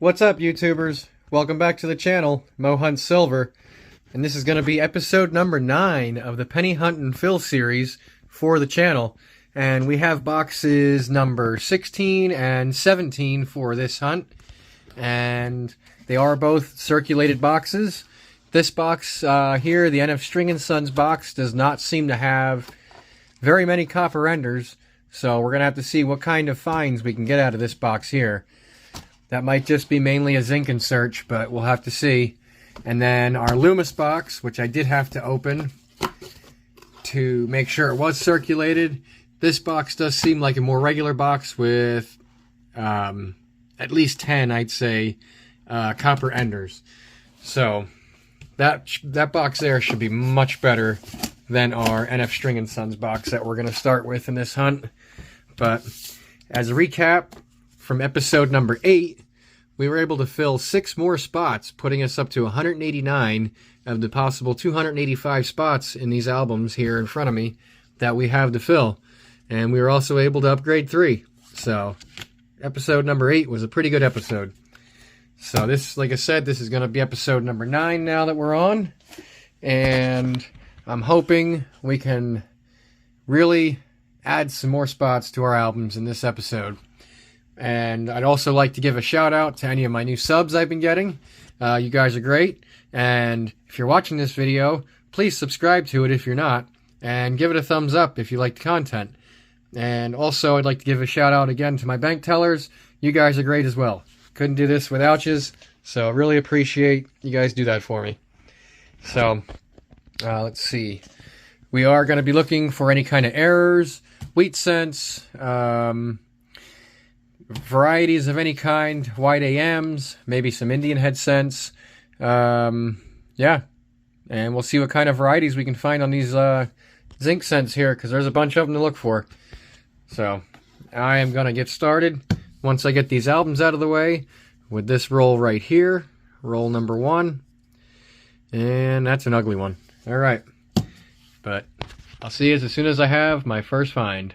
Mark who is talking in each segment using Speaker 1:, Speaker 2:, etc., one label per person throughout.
Speaker 1: What's up, YouTubers? Welcome back to the channel, Mo Hunts Silver, and this is going to be episode number 9 of the Penny Hunt and Fill series for the channel. And we have boxes number 16 and 17 for this hunt, and they are both circulated boxes. This box here, the NF String & Sons box, does not seem to have very many copper enders, so we're going to have to see what kind of finds we can get out of this box here. That might just be mainly a zinc and search, but we'll have to see. And then our Loomis box, which I did have to open to make sure it was circulated. This box does seem like a more regular box with at least 10, I'd say, copper enders. So that box there should be much better than our NF String & Sons box that we're going to start with in this hunt. But as a recap, from episode number 8, we were able to fill 6 more spots, putting us up to 189 of the possible 285 spots in these albums here in front of me that we have to fill. And we were also able to upgrade 3. So episode number 8 was a pretty good episode. So this, like I said, this is going to be episode number 9 now that we're on. And I'm hoping we can really add some more spots to our albums in this episode. And I'd also like to give a shout out to any of my new subs I've been getting. You guys are great. And if you're watching this video, please subscribe to it if you're not. And give it a thumbs up if you like the content. And also, I'd like to give a shout out again to my bank tellers. You guys are great as well. Couldn't do this without yous. So really appreciate you guys do that for me. So, let's see. We are going to be looking for any kind of errors, wheat scents, varieties of any kind, white AMs, maybe some Indian head scents. Yeah. And we'll see what kind of varieties we can find on these zinc scents here, because there's a bunch of them to look for. So I am going to get started once I get these albums out of the way with this roll right here, roll number 1. And that's an ugly one. All right. But I'll see you as soon as I have my first find.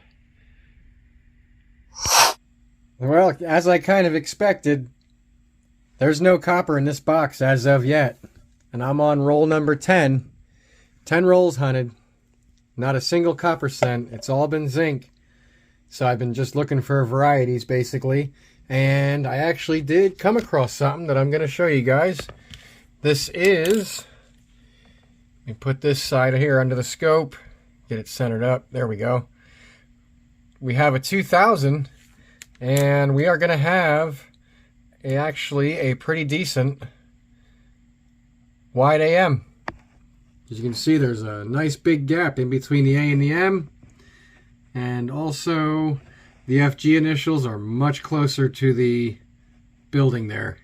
Speaker 1: Well, as I kind of expected, there's no copper in this box as of yet. And I'm on roll number 10. 10 rolls hunted. Not a single copper scent. It's all been zinc. So I've been just looking for varieties, basically. And I actually did come across something that I'm going to show you guys. This is... Let me put this side here under the scope. Get it centered up. There we go. We have a 2000... And we are going to have actually a pretty decent wide AM. As you can see, there's a nice big gap in between the A and the M. And also, the FG initials are much closer to the building there.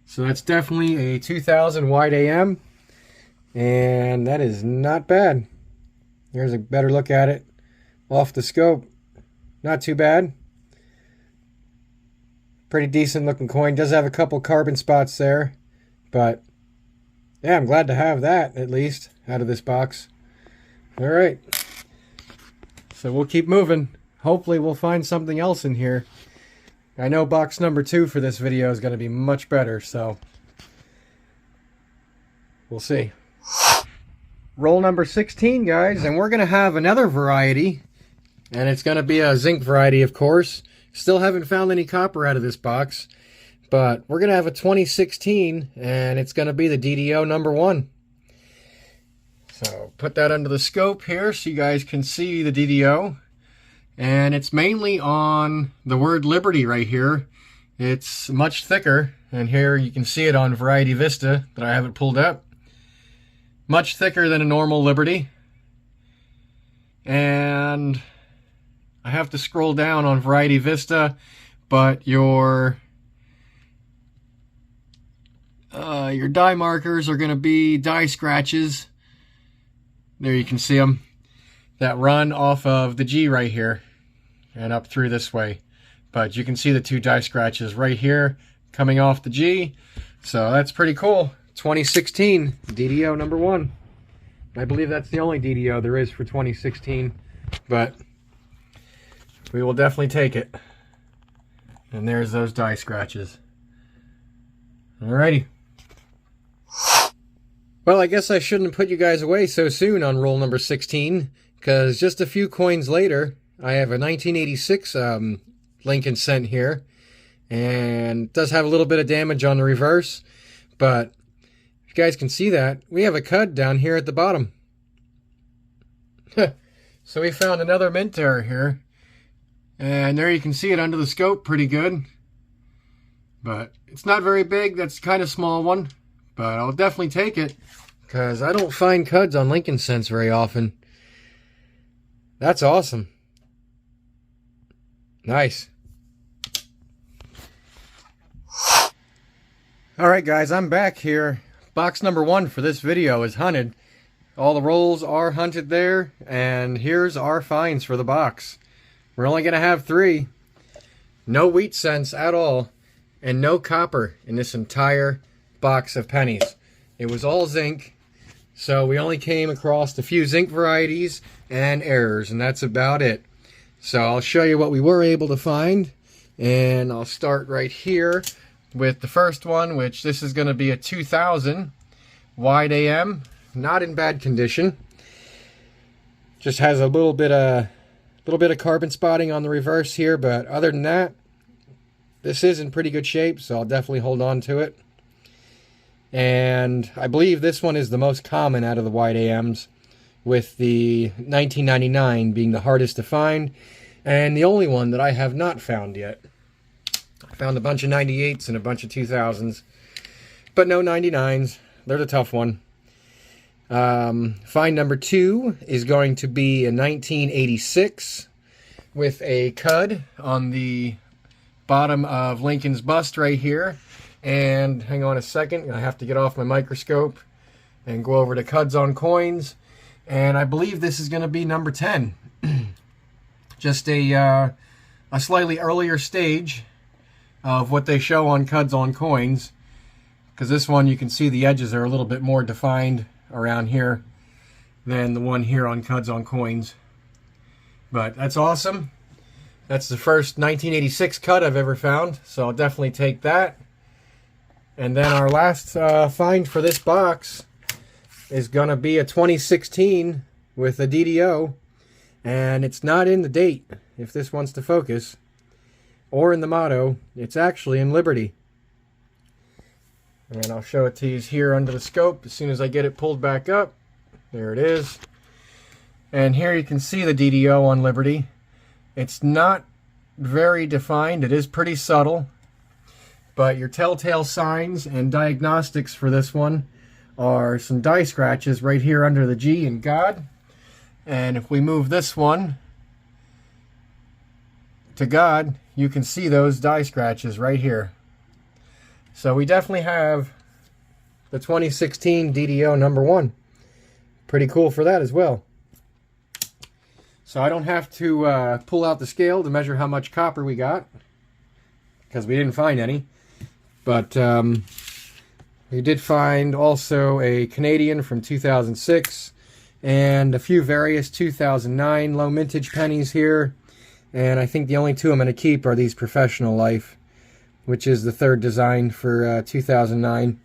Speaker 1: So that's definitely a 2000 wide AM. And that is not bad. Here's a better look at it off the scope. Not too bad. Pretty decent looking coin. Does have a couple carbon spots there. But, yeah, I'm glad to have that, at least, out of this box. Alright. So we'll keep moving. Hopefully we'll find something else in here. I know box number 2 for this video is going to be much better, so we'll see. Roll number 16, guys, and we're going to have another variety. And it's going to be a zinc variety, of course. Still haven't found any copper out of this box, but we're going to have a 2016, and it's going to be the DDO number 1. So put that under the scope here so you guys can see the DDO. And it's mainly on the word Liberty right here. It's much thicker, and here you can see it on Variety Vista that I haven't pulled up. Much thicker than a normal Liberty. And I have to scroll down on Variety Vista, but your die markers are going to be die scratches. There you can see them. That run off of the G right here and up through this way. But you can see the 2 die scratches right here coming off the G. So that's pretty cool. 2016 DDO number 1. I believe that's the only DDO there is for 2016. But we will definitely take it. And there's those die scratches. Alrighty. Well, I guess I shouldn't put you guys away so soon on roll number 16, because just a few coins later, I have a 1986 Lincoln cent here, and it does have a little bit of damage on the reverse, but if you guys can see that, we have a cud down here at the bottom. So we found another mint error here, and there you can see it under the scope pretty good, but it's not very big. That's kind of small one, but I'll definitely take it because I don't find cuds on Lincoln cents very often. That's awesome. Nice. Alright guys, I'm back here. Box number 1 for this video is hunted. All the rolls are hunted there, and here's our finds for the box. We're only going to have 3. No wheat cents at all, and no copper in this entire box of pennies. It was all zinc, so we only came across a few zinc varieties and errors, and that's about it. So I'll show you what we were able to find, and I'll start right here with the first one, which this is going to be a 2000 wide AM, not in bad condition. Just has a little bit of carbon spotting on the reverse here, but other than that, this is in pretty good shape, so I'll definitely hold on to it. And I believe this one is the most common out of the wide AMs, with the 1999 being the hardest to find, and the only one that I have not found yet. I found a bunch of 98s and a bunch of 2000s, but no 99s. They're the tough one. Find number 2 is going to be a 1986 with a cud on the bottom of Lincoln's bust right here. And hang on a second, I have to get off my microscope and go over to cuds on coins. And I believe this is going to be number 10. Just a slightly earlier stage of what they show on cuds on coins, because this one you can see the edges are a little bit more defined around here than the one here on cuds on coins. But that's awesome. That's the first 1986 cud I've ever found, so I'll definitely take that. And then our last find for this box is going to be a 2016 with a DDO, and it's not in the date, if this wants to focus, or in the motto. It's actually in Liberty. And I'll show it to you here under the scope as soon as I get it pulled back up. There it is. And here you can see the DDO on Liberty. It's not very defined. It is pretty subtle. But your telltale signs and diagnostics for this one are some die scratches right here under the G in God. And if we move this one to God, you can see those die scratches right here. So we definitely have the 2016 DDO number 1. Pretty cool for that as well. So I don't have to pull out the scale to measure how much copper we got, because we didn't find any. But we did find also a Canadian from 2006 and a few various 2009 low mintage pennies here. And I think the only 2 I'm going to keep are these Professional Life, which is the 3rd design for 2009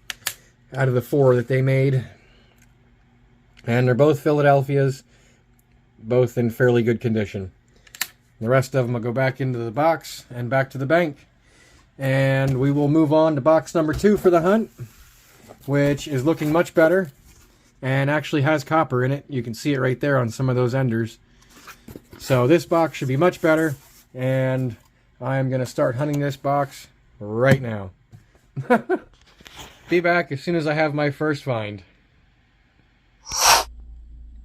Speaker 1: out of the 4 that they made. And they're both Philadelphias, both in fairly good condition. The rest of them will go back into the box and back to the bank. And we will move on to box number 2 for the hunt, which is looking much better and actually has copper in it. You can see it right there on some of those enders. So this box should be much better, and I'm going to start hunting this box right now. Be back as soon as I have my first find.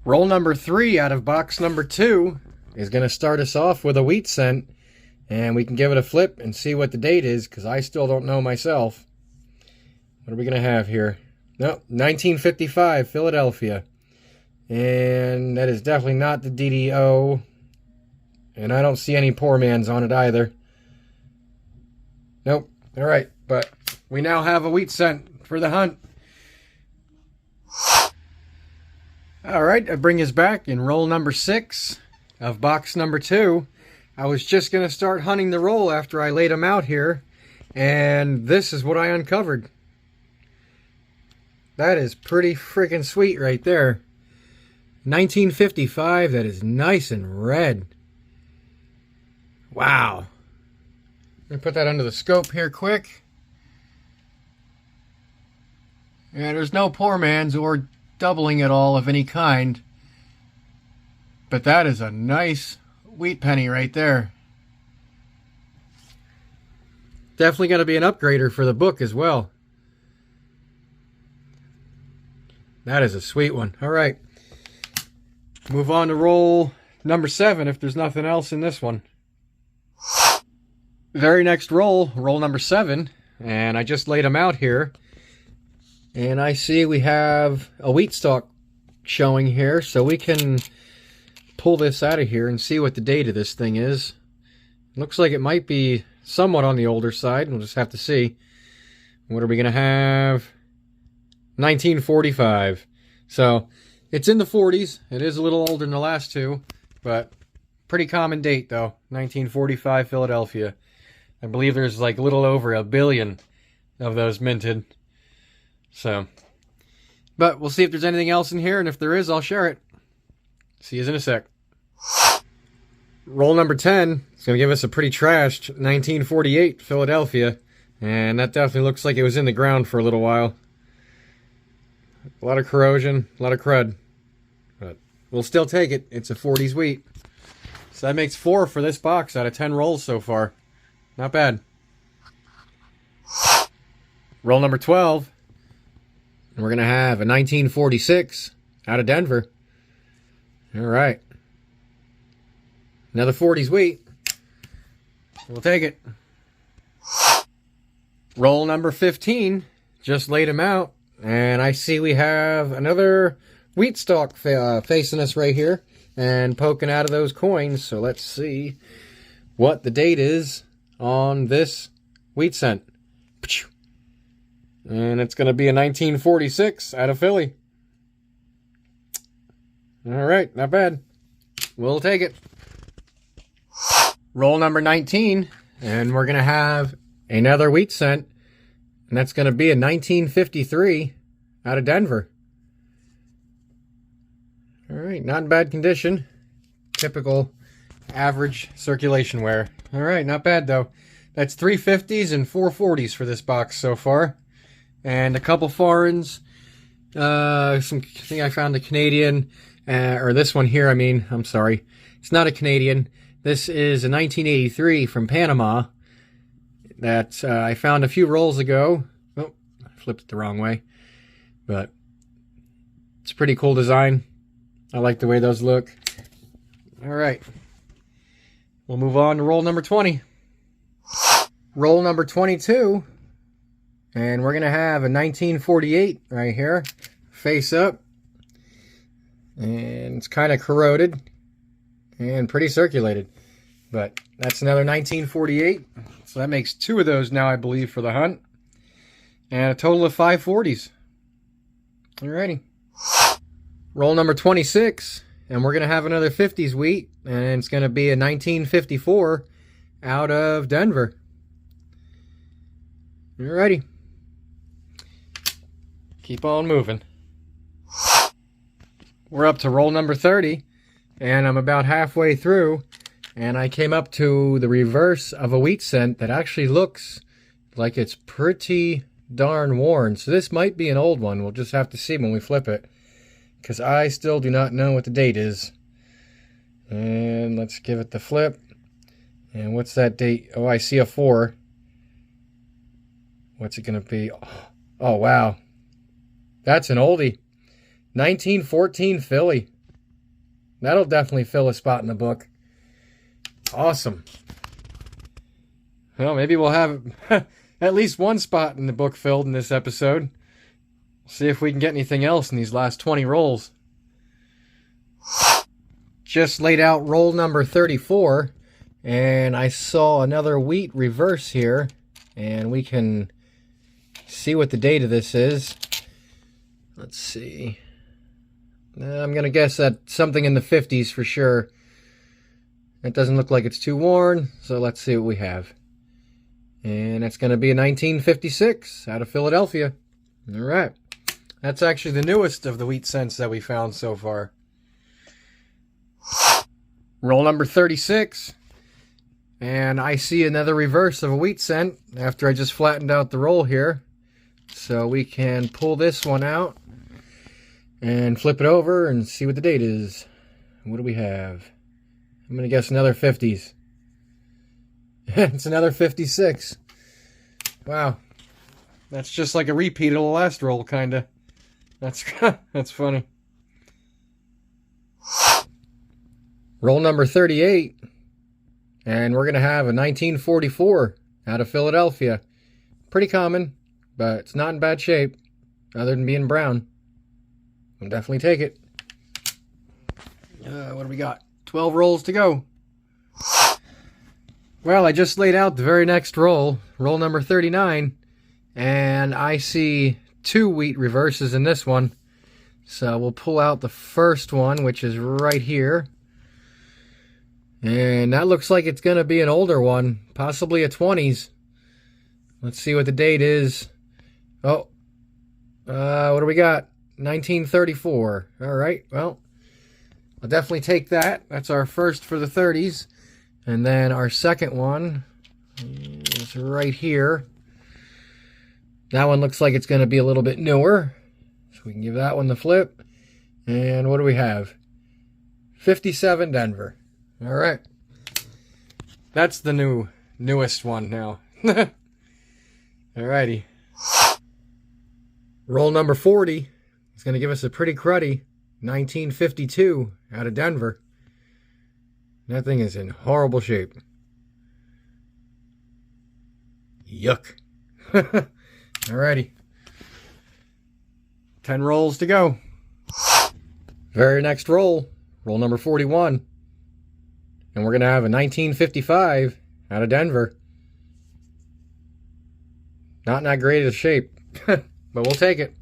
Speaker 1: Roll number 3 out of box number 2 is going to start us off with a wheat cent, and we can give it a flip and see what the date is, because I still don't know myself. What are we going to have here? No, 1955, Philadelphia. And that is definitely not the DDO. And I don't see any poor man's on it either. Nope. Alright, but we now have a wheat cent for the hunt. Alright, I bring us back in roll number 6 of box number 2. I was just going to start hunting the roll after I laid them out here. And this is what I uncovered. That is pretty freaking sweet right there. 1955, that is nice and red. Wow. Let me put that under the scope here quick. Yeah, there's no poor man's or doubling at all of any kind. But that is a nice wheat penny right there. Definitely going to be an upgrader for the book as well. That is a sweet one. All right. Move on to roll number 7 if there's nothing else in this one. Very next roll, roll number 7. And I just laid them out here. And I see we have a wheat stalk showing here. So we can pull this out of here and see what the date of this thing is. Looks like it might be somewhat on the older side. We'll just have to see. What are we going to have? 1945. So it's in the 40s. It is a little older than the last two, but pretty common date though. 1945 Philadelphia. I believe there's like a little over 1 billion of those minted. So, but we'll see if there's anything else in here, and if there is, I'll share it. See you in a sec. Roll number 10 is going to give us a pretty trashed 1948 Philadelphia, and that definitely looks like it was in the ground for a little while. A lot of corrosion, a lot of crud, but we'll still take it. It's a 40s wheat. So that makes 4 for this box out of 10 rolls so far. Not bad. Roll number 12. And we're going to have a 1946 out of Denver. All right. Another 40s wheat. We'll take it. Roll number 15. Just laid them out. And I see we have another wheat stalk facing us right here and poking out of those coins. So let's see what the date is on this wheat cent. And it's going to be a 1946 out of Philly. All right, not bad. We'll take it. Roll number 19, and we're going to have another wheat cent. And that's going to be a 1953 out of Denver. All right, not in bad condition. Typical average circulation wear. All right, not bad though. That's 3 50s and 4 40s for this box so far. And a couple foreigns. I think I found a Canadian, or this one here, I'm sorry. It's not a Canadian. This is a 1983 from Panama. That I found a few rolls ago. Oh, I flipped it the wrong way. But it's a pretty cool design. I like the way those look. All right. We'll move on to roll number 20. Roll number 22. And we're going to have a 1948 right here. Face up. And it's kind of corroded. And pretty circulated. But that's another 1948. So that makes 2 of those now, I believe, for the hunt. And a total of 5 40s. Alrighty. Roll number 26. And we're going to have another 50s wheat. And it's going to be a 1954 out of Denver. Alrighty. Keep on moving. We're up to roll number 30. And I'm about halfway through. And I came up to the reverse of a wheat cent that actually looks like it's pretty darn worn. So this might be an old one. We'll just have to see when we flip it. Because I still do not know what the date is. And let's give it the flip. And what's that date? Oh, I see a 4. What's it going to be? Oh, wow. That's an oldie. 1914 Philly. That'll definitely fill a spot in the book. Awesome. Well, maybe we'll have at least one spot in the book filled in this episode. See if we can get anything else in these last 20 rolls. Just laid out roll number 34. And I saw another wheat reverse here. And we can see what the date of this is. Let's see. I'm going to guess that something in the 50s for sure. It doesn't look like it's too worn, so let's see what we have. And it's going to be a 1956 out of Philadelphia. All right. That's actually the newest of the wheat scents that we found so far. Roll number 36. And I see another reverse of a wheat scent after I just flattened out the roll here. So we can pull this one out and flip it over and see what the date is. What do we have? I'm going to guess another 50s. It's another 56. Wow. That's just like a repeat of the last roll, kind of. That's funny. Roll number 38. And we're going to have a 1944 out of Philadelphia. Pretty common, but it's not in bad shape, other than being brown. I'll definitely take it. What do we got? 12 rolls to go. Well, I just laid out the very next roll, roll number 39, and I see 2 wheat reverses in this one. So we'll pull out the first one, which is right here. And that looks like it's going to be an older one, possibly a 20s. Let's see what the date is. Oh, what do we got? 1934. All right, well, I'll definitely take that. That's our first for the 30s. And then our second one is right here. That one looks like it's going to be a little bit newer. So we can give that one the flip. And what do we have? 57 Denver. All right. That's the newest one now. Alrighty. Roll number 40 is going to give us a pretty cruddy 1952 out of Denver. That thing is in horrible shape. Yuck. Alrighty. 10 rolls to go. Very next roll. Roll number 41. And we're going to have a 1955 out of Denver. Not in that great of shape. But we'll take it.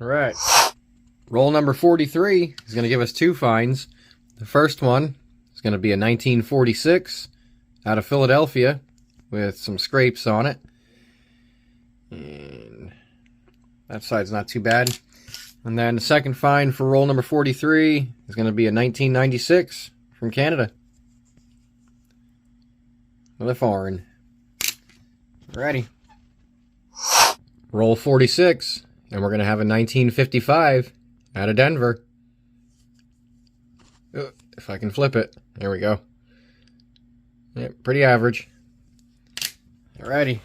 Speaker 1: Alright. Roll number 43 is going to give us 2 finds. The first one is going to be a 1946 out of Philadelphia with some scrapes on it. And that side's not too bad. And then the second find for roll number 43 is going to be a 1996 from Canada. Another foreign. Ready. Roll 46, and we're going to have a 1955 out of Denver. If I can flip it. There we go. Yep, pretty average. Alrighty.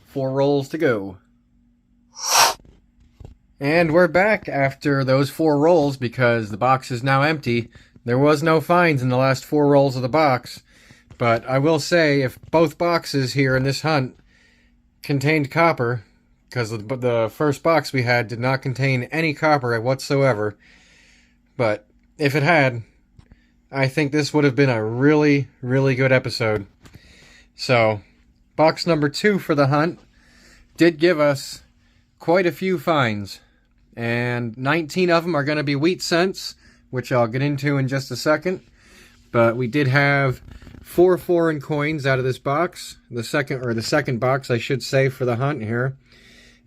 Speaker 1: 4 rolls to go. And we're back after those 4 rolls because the box is now empty. There was no finds in the last 4 rolls of the box. But I will say, if both boxes here in this hunt contained copper, because the first box we had did not contain any copper whatsoever, but if it had, I think this would have been a really, really good episode. So, box number 2 for the hunt did give us quite a few finds. And 19 of them are going to be wheat scents, which I'll get into in just a second. But we did have 4 foreign coins out of this box. The second box, I should say, for the hunt here.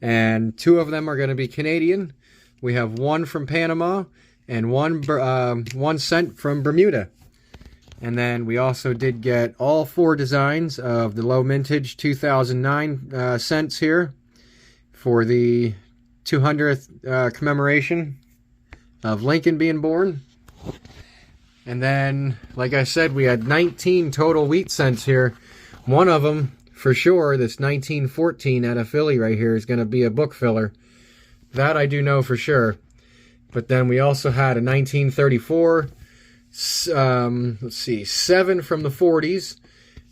Speaker 1: And 2 of them are going to be Canadian. We have 1 from Panama and 1 cent from Bermuda. And then we also did get all 4 designs of the low mintage 2009 cents here for the 200th commemoration of Lincoln being born. And then, like I said, we had 19 total wheat cents here. One of them, for sure, this 1914 out of Philly right here is going to be a book filler. That I do know for sure. But then we also had a 1934, let's see, 7 from the 40s,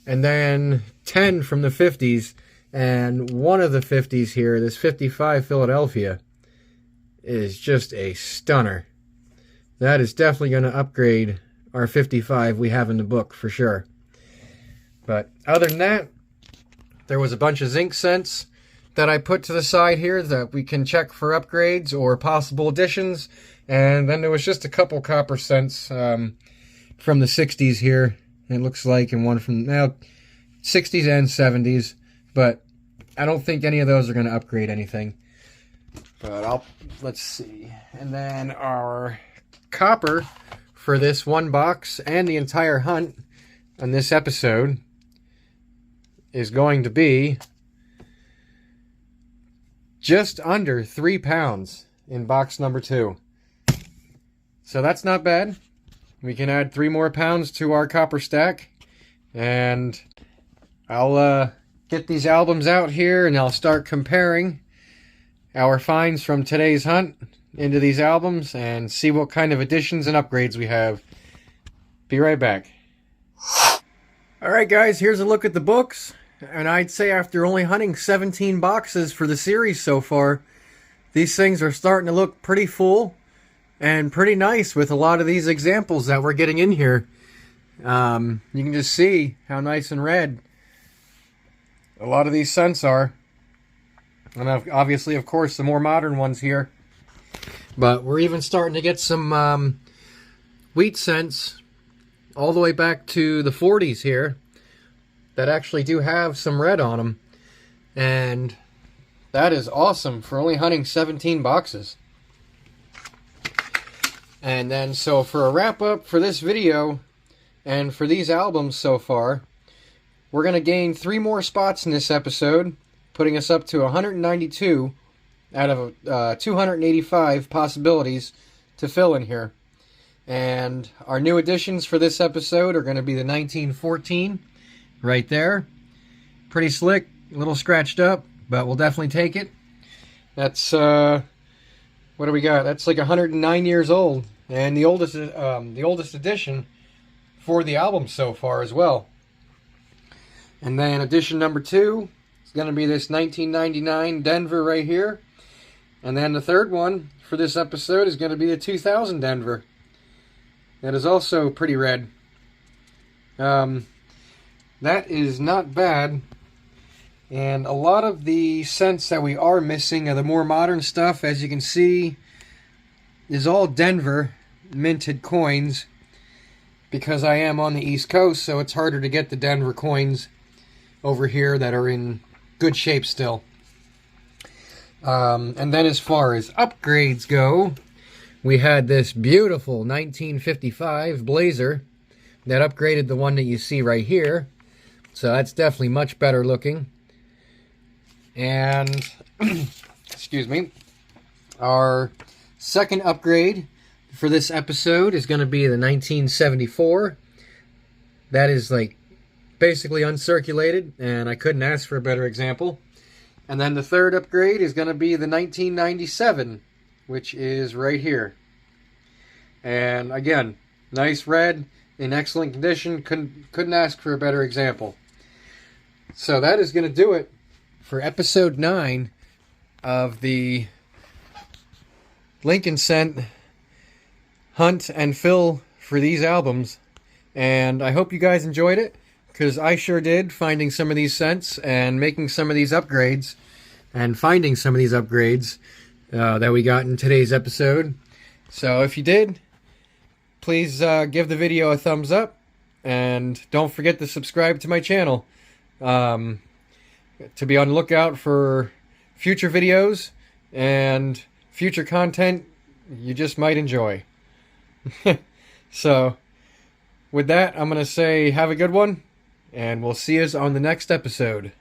Speaker 1: and then 10 from the 50s. And one of the 50s here, this 55 Philadelphia, is just a stunner. That is definitely going to upgrade our 55 we have in the book for sure. But other than that, there was a bunch of zinc cents that I put to the side here that we can check for upgrades or possible additions. And then there was just a couple copper cents from the 60s here, it looks like, and one from now 60s and 70s. But I don't think any of those are going to upgrade anything. But let's see. And then our copper for this one box and the entire hunt on this episode is going to be just under 3 pounds in box number 2. So that's not bad. We can add 3 more pounds to our copper stack. And I'll get these albums out here and I'll start comparing our finds from today's hunt into these albums and see what kind of additions and upgrades we have. Be right back. Alright guys, here's a look at the books. And I'd say after only hunting 17 boxes for the series so far, these things are starting to look pretty full and pretty nice with a lot of these examples that we're getting in here. You can just see how nice and red a lot of these scents are. And obviously, of course, the more modern ones here. But we're even starting to get some wheat scents all the way back to the 40s here that actually do have some red on them. And that is awesome for only hunting 17 boxes. And then, so for a wrap-up for this video and for these albums so far, we're going to gain 3 more spots in this episode, putting us up to 192 out of 285 possibilities to fill in here. And our new additions for this episode are going to be the 1914 right there. Pretty slick, a little scratched up, but we'll definitely take it. That's, what do we got? That's like 109 years old, and the oldest edition for the album so far as well. And then edition number 2 is going to be this 1999 Denver right here. And then the third one for this episode is going to be the 2000 Denver. That is also pretty red. That is not bad. And a lot of the scents that we are missing are the more modern stuff, as you can see, is all Denver minted coins. Because I am on the East Coast, so it's harder to get the Denver coins over here that are in good shape still. And then as far as upgrades go, we had this beautiful 1955 Blazer that upgraded the one that you see right here. So that's definitely much better looking. And, excuse me, our second upgrade for this episode is going to be the 1974. That is like basically uncirculated, and I couldn't ask for a better example. And then the third upgrade is going to be the 1997, which is right here. And again, nice red, in excellent condition. Couldn't ask for a better example. So that is going to do it for episode 9 of the Lincoln Scent hunt and fill for these albums. And I hope you guys enjoyed it, because I sure did, finding some of these scents and making some of these upgrades and finding some of these upgrades that we got in today's episode. So if you did, please give the video a thumbs up, and don't forget to subscribe to my channel to be on the lookout for future videos and future content you just might enjoy. So with that, I'm going to say have a good one, and we'll see you on the next episode.